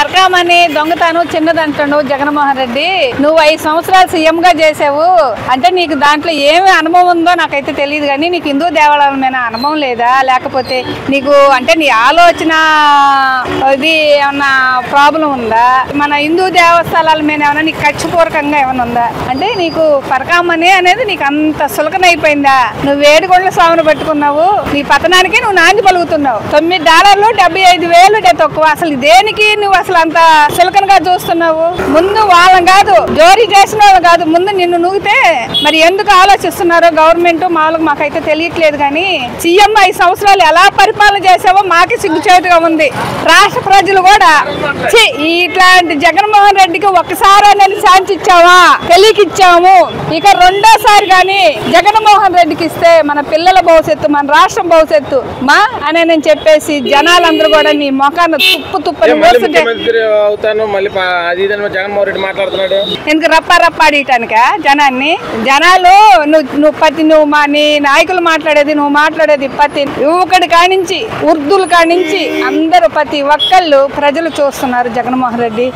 పరకామని దొంగతనం చిన్నదంటాడు జగన్మోహన్ రెడ్డి. నువ్వు 5 సంవత్సరాలు సీఎం గా చేసావు అంటే నీకు దాంట్లో ఏమి అనుభవం ఉందో నాకైతే తెలియదు. కానీ నీకు హిందూ దేవాలయాల మీద అనుభవం లేదా, లేకపోతే నీకు అంటే నీ ఆలోచన ఇది ఏమన్నా ప్రాబ్లం ఉందా, మన హిందూ దేవస్థానాల మీద ఏమన్నా నీకు కక్షపూర్వకంగా ఏమైనా ఉందా అంటే నీకు పరకామని అనేది నీకు అంత సులకనైపోయిందా? నువ్వు వేడిగొండల స్వామిని పెట్టుకున్నావు, నీ పతనానికి నువ్వు నాంది పలుకుతున్నావు. $9 75,000 తక్కువ. అసలు దేనికి నువ్వు అసలు అంత సులకనగా చూస్తున్నావు? ముందు వాళ్ళని కాదు, జోరీ చేసిన వాళ్ళు కాదు, ముందు నిన్ను నూగితే మరి ఎందుకు ఆలోచిస్తున్నారో గవర్నమెంట్ మాకైతే తెలియట్లేదు. కానీ సీఎం 5 సంవత్సరాలు ఎలా పరిపాలన చేసావో మాకే సిగ్గుచేటుగా ఉంది. రాష్ట్ర ప్రజలు కూడా ఇట్లాంటి జగన్మోహన్ రెడ్డికి ఒక్కసారి అనేది ఛాన్స్ ఇచ్చావా, తెలియకిచ్చాము. ఇక రెండోసారి కానీ జగన్మోహన్ రెడ్డికి ఇస్తే మన పిల్లల భవిష్యత్తు, మన రాష్ట్రం భవిష్యత్తు మా అని నేను చెప్పేసి జనాలందరూ కూడా నీ మొఖాన్ని తుప్పని ఎందుకు రప్పాడియటానిక జనాన్ని? జనాలు నువ్వు నీ నాయకులు మాట్లాడేది, నువ్వు మాట్లాడేది ప్రతి యువకుడి కానించి ఉర్దూలు కానించి అందరూ ప్రతి ఒక్కళ్ళు ప్రజలు చూస్తున్నారు జగన్మోహన్ రెడ్డి.